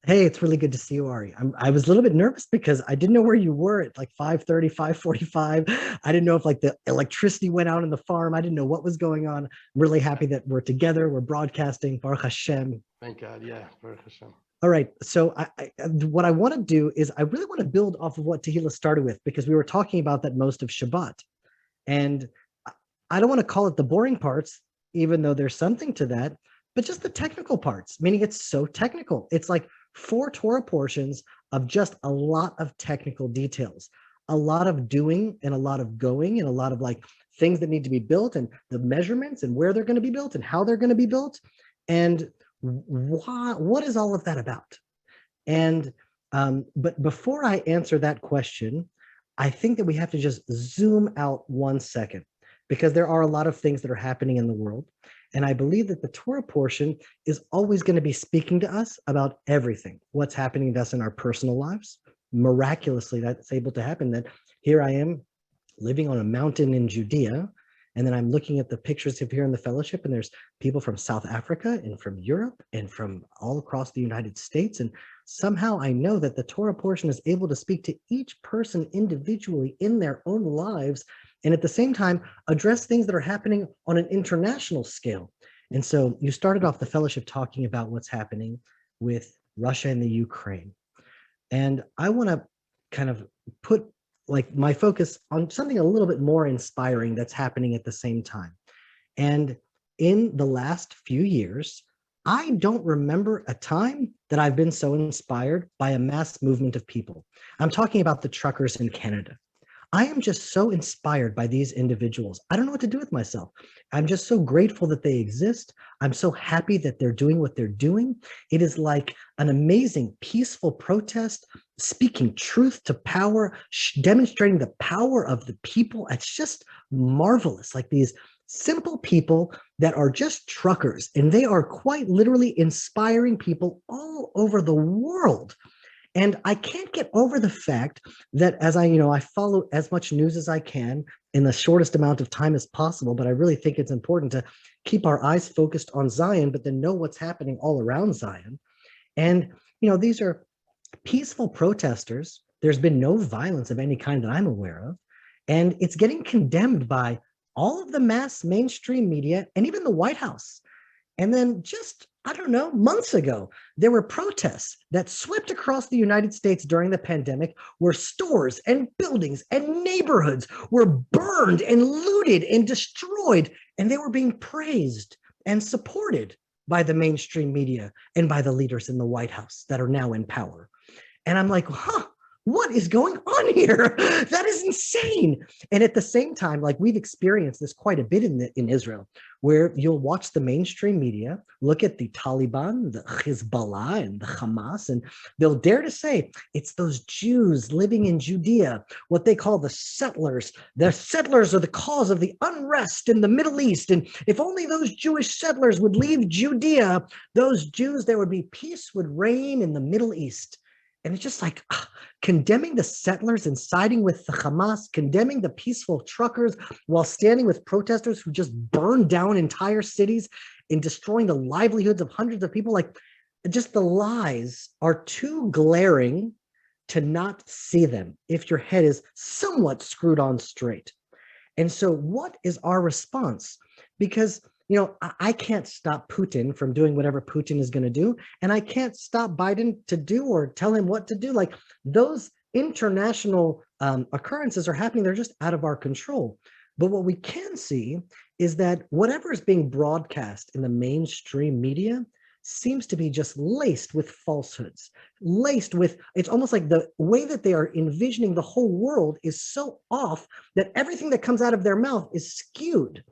Hey, it's really good to see you, Ari. I was a little bit nervous because I didn't know where you were at like 5:30, 5:45. I didn't know if like the electricity went out in the farm. I didn't know what was going on. I'm really happy that we're together. We're broadcasting. Baruch Hashem. Thank God. Yeah. Baruch Hashem. All right. So what I want to do is I really want to build off of what Tehila started with because we were talking about that most of Shabbat. And I don't want to call it the boring parts, even though there's something to that, but just the technical parts, meaning it's so technical. It's like four Torah portions of just a lot of technical details, a lot of doing and a lot of going and a lot of like things that need to be built and the measurements and where they're going to be built and how they're going to be built. And what is all of that about? And but before I answer that question, I think that we have to just zoom out 1 second because there are a lot of things that are happening in the world. And I believe that the Torah portion is always going to be speaking to us about everything, what's happening to us in our personal lives. Miraculously, that's able to happen that here I am living on a mountain in Judea, and then I'm looking at the pictures of here in the fellowship, and there's people from South Africa and from Europe and from all across the United States. And somehow I know that the Torah portion is able to speak to each person individually in their own lives, and at the same time, address things that are happening on an international scale. And so you started off the fellowship talking about what's happening with Russia and the Ukraine. And I want to kind of put like my focus on something a little bit more inspiring that's happening at the same time. And in the last few years, I don't remember a time that I've been so inspired by a mass movement of people. I'm talking about the truckers in Canada. I am just so inspired by these individuals. I don't know what to do with myself. I'm just so grateful that they exist. I'm so happy that they're doing what they're doing. It is like an amazing, peaceful protest, speaking truth to power, demonstrating the power of the people. It's just marvelous. Like these simple people that are just truckers, and they are quite literally inspiring people all over the world. And I can't get over the fact that as I follow as much news as I can in the shortest amount of time as possible, but I really think it's important to keep our eyes focused on Zion, but then know what's happening all around Zion. And, these are peaceful protesters. There's been no violence of any kind that I'm aware of. And it's getting condemned by all of the mass mainstream media and even the White House. And then just, I don't know, months ago, there were protests that swept across the United States during the pandemic where stores and buildings and neighborhoods were burned and looted and destroyed, and they were being praised and supported by the mainstream media and by the leaders in the White House that are now in power. And I'm like, what is going on here? That is insane. And at the same time, like we've experienced this quite a bit in Israel, where you'll watch the mainstream media, look at the Taliban, the Hezbollah, and the Hamas, and they'll dare to say it's those Jews living in Judea, what they call the settlers. The settlers are the cause of the unrest in the Middle East. And if only those Jewish settlers would leave Judea, those Jews, there would be peace would reign in the Middle East. And it's just like condemning the settlers and siding with the Hamas, condemning the peaceful truckers while standing with protesters who just burned down entire cities and destroying the livelihoods of hundreds of people. Like, just the lies are too glaring to not see them if your head is somewhat screwed on straight. And so what is our response? Because I can't stop Putin from doing whatever Putin is going to do, and I can't stop Biden to do or tell him what to do. Like those international occurrences are happening. They're just out of our control. But what we can see is that whatever is being broadcast in the mainstream media seems to be just laced with falsehoods, laced with, it's almost like the way that they are envisioning the whole world is so off that everything that comes out of their mouth is skewed.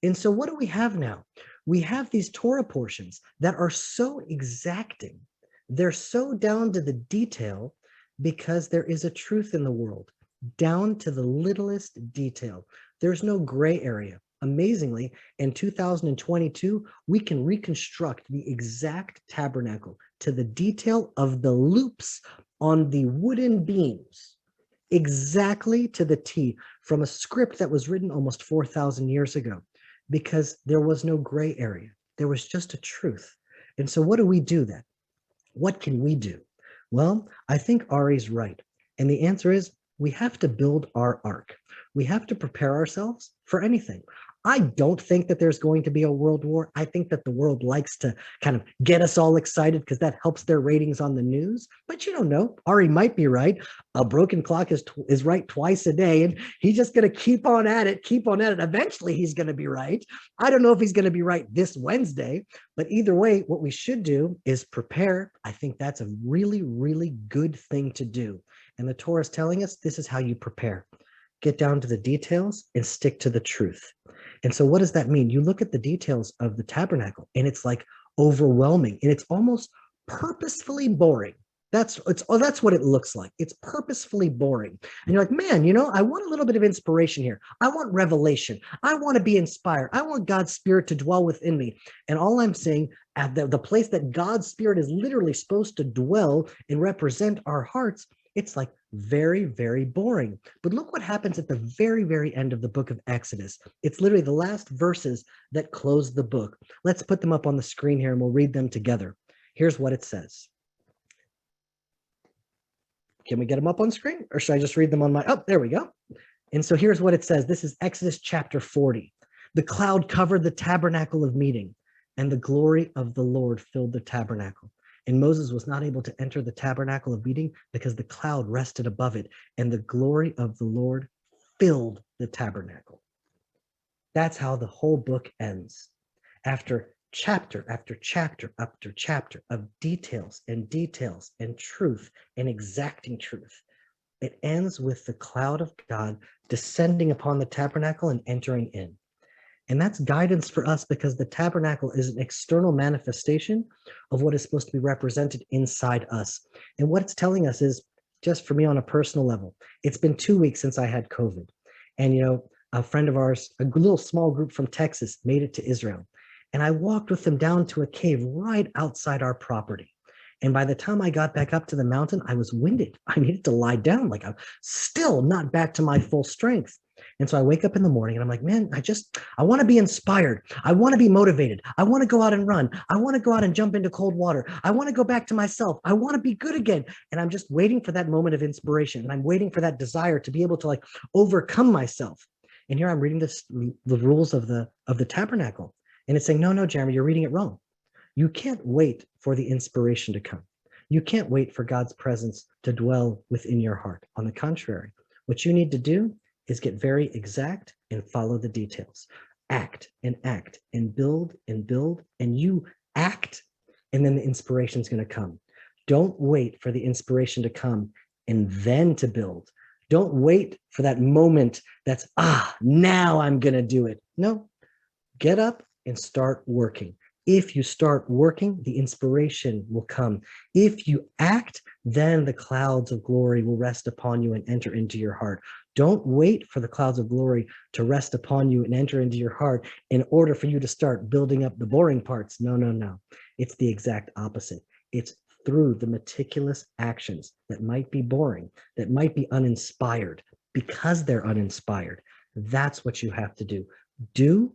And so what do we have now? We have these Torah portions that are so exacting. They're so down to the detail because there is a truth in the world, down to the littlest detail. There's no gray area. Amazingly, in 2022, we can reconstruct the exact tabernacle to the detail of the loops on the wooden beams, exactly to the T, from a script that was written almost 4,000 years ago. Because there was no gray area. There was just a truth. And so what do we do then? What can we do? Well, I think Ari's right. And the answer is we have to build our ark. We have to prepare ourselves for anything. I don't think that there's going to be a world war. I think that the world likes to kind of get us all excited because that helps their ratings on the news. But you don't know. Ari might be right. A broken clock is right twice a day, and he's just going to keep on at it, keep on at it. Eventually, he's going to be right. I don't know if he's going to be right this Wednesday, but either way, what we should do is prepare. I think that's a really, really good thing to do. And the Torah is telling us this is how you prepare. Get down to the details and stick to the truth. And so what does that mean? You look at the details of the tabernacle and it's like overwhelming and it's almost purposefully boring. That's what it looks like. It's purposefully boring. And you're like, man, I want a little bit of inspiration here. I want revelation. I want to be inspired. I want God's Spirit to dwell within me. And all I'm saying, at the place that God's Spirit is literally supposed to dwell and represent our hearts, it's like very, very boring. But look what happens at the very, very end of the book of Exodus. It's literally the last verses that close the book. Let's put them up on the screen here and we'll read them together. Here's what it says. Can we get them up on screen or should I just read them on oh, there we go. And so here's what it says. This is Exodus chapter 40. The cloud covered the tabernacle of meeting and the glory of the Lord filled the tabernacle. And Moses was not able to enter the tabernacle of meeting because the cloud rested above it and the glory of the Lord filled the tabernacle. That's how the whole book ends. After chapter after chapter after chapter of details and truth and exacting truth, it ends with the cloud of God descending upon the tabernacle and entering in. And that's guidance for us because the tabernacle is an external manifestation of what is supposed to be represented inside us. And what it's telling us is, just for me on a personal level, it's been 2 weeks since I had COVID. And, a friend of ours, a little small group from Texas, made it to Israel. And I walked with them down to a cave right outside our property. And by the time I got back up to the mountain, I was winded. I needed to lie down, like I'm still not back to my full strength. And so I wake up in the morning and I'm like, man, I want to be inspired. I want to be motivated. I want to go out and run. I want to go out and jump into cold water. I want to go back to myself. I want to be good again. And I'm just waiting for that moment of inspiration. And I'm waiting for that desire to be able to overcome myself. And here I'm reading the rules of the tabernacle. And it's saying, no, Jeremy, you're reading it wrong. You can't wait for the inspiration to come. You can't wait for God's presence to dwell within your heart. On the contrary, what you need to do is get very exact and follow the details. Act and build, and you act, and then the inspiration is going to come. Don't wait for the inspiration to come and then to build. Don't wait for that moment that's, now I'm going to do it. No, get up and start working. If you start working, the inspiration will come. If you act, then the clouds of glory will rest upon you and enter into your heart. Don't wait for the clouds of glory to rest upon you and enter into your heart in order for you to start building up the boring parts. No. It's the exact opposite. It's through the meticulous actions that might be boring, that might be uninspired, because they're uninspired. That's what you have to do. Do,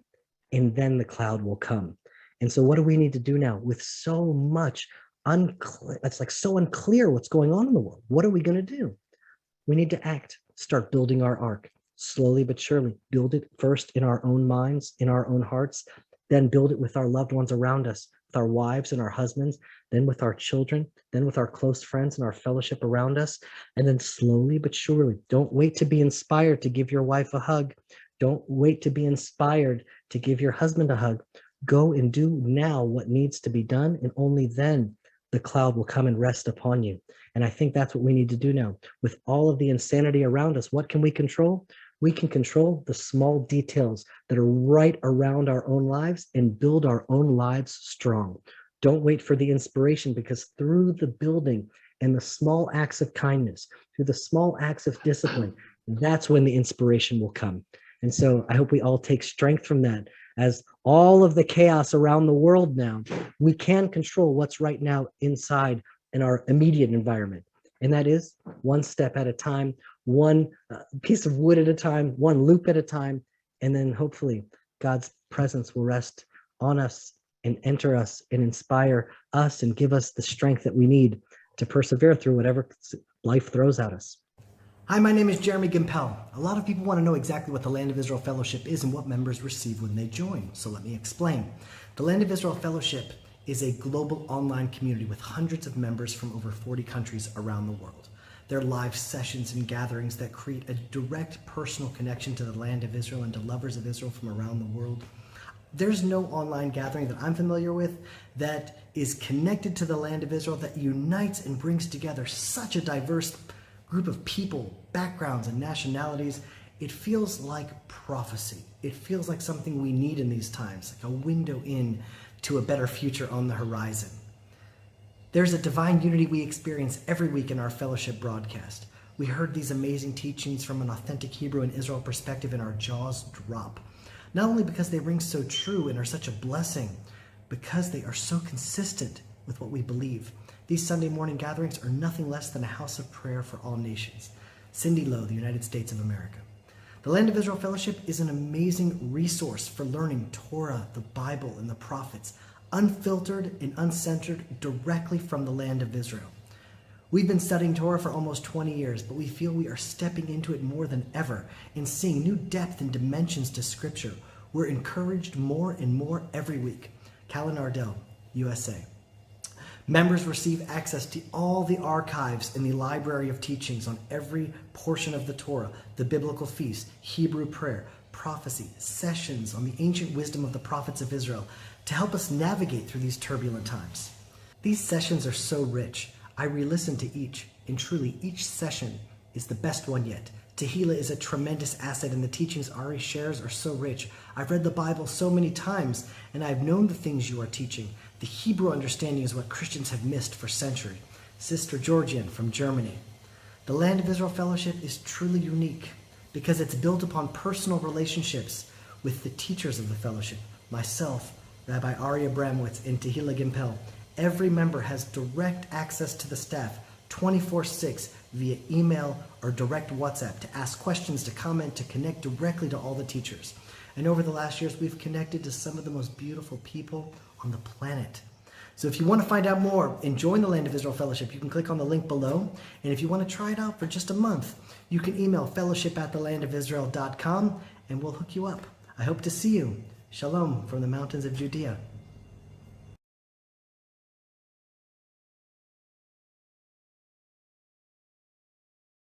and then the cloud will come. And so what do we need to do now with so much unclear? It's so unclear what's going on in the world. What are we going to do? We need to act, start building our ark, slowly but surely. Build it first in our own minds, in our own hearts, then build it with our loved ones around us, with our wives and our husbands, then with our children, then with our close friends and our fellowship around us. And then slowly but surely, don't wait to be inspired to give your wife a hug. Don't wait to be inspired to give your husband a hug. Go and do now what needs to be done, and only then the cloud will come and rest upon you. And I think that's what we need to do now. With all of the insanity around us, what can we control? We can control the small details that are right around our own lives and build our own lives strong. Don't wait for the inspiration, because through the building and the small acts of kindness, through the small acts of discipline, that's when the inspiration will come. And so I hope we all take strength from that. As all of the chaos around the world now, we can control what's right now inside in our immediate environment. And that is one step at a time, one piece of wood at a time, one loop at a time. And then hopefully God's presence will rest on us and enter us and inspire us and give us the strength that we need to persevere through whatever life throws at us. Hi, my name is Jeremy Gimpel. A lot of people want to know exactly what the Land of Israel Fellowship is and what members receive when they join, so let me explain. The Land of Israel Fellowship is a global online community with hundreds of members from over 40 countries around the world. There are live sessions and gatherings that create a direct personal connection to the Land of Israel and to lovers of Israel from around the world. There's no online gathering that I'm familiar with that is connected to the Land of Israel that unites and brings together such a diverse group of people, backgrounds, and nationalities. It feels like prophecy. It feels like something we need in these times, like a window in to a better future on the horizon. There's a divine unity we experience every week in our fellowship broadcast. We heard these amazing teachings from an authentic Hebrew and Israel perspective and our jaws drop. Not only because they ring so true and are such a blessing, because they are so consistent with what we believe. These Sunday morning gatherings are nothing less than a house of prayer for all nations. Cindy Lowe, the United States of America. The Land of Israel Fellowship is an amazing resource for learning Torah, the Bible, and the prophets, unfiltered and uncensored directly from the Land of Israel. We've been studying Torah for almost 20 years, but we feel we are stepping into it more than ever and seeing new depth and dimensions to Scripture. We're encouraged more and more every week. Callan Ardell, USA. Members receive access to all the archives in the library of teachings on every portion of the Torah, the biblical feast, Hebrew prayer, prophecy, sessions on the ancient wisdom of the prophets of Israel to help us navigate through these turbulent times. These sessions are so rich. I re-listen to each, and truly each session is the best one yet. Tehila is a tremendous asset, and the teachings Ari shares are so rich. I've read the Bible so many times, and I've known the things you are teaching. The Hebrew understanding is what Christians have missed for centuries. Sister Georgian from Germany. The Land of Israel Fellowship is truly unique because it's built upon personal relationships with the teachers of the fellowship. Myself, Rabbi Ari Abramowitz, and Tehila Gimpel. Every member has direct access to the staff 24/6 via email or direct WhatsApp to ask questions, to comment, to connect directly to all the teachers. And over the last years, we've connected to some of the most beautiful people on the planet. So if you want to find out more and join the Land of Israel Fellowship, you can click on the link below. And if you want to try it out for just a month, you can email fellowship@thelandofisrael.com and we'll hook you up. I hope to see you. Shalom from the mountains of Judea.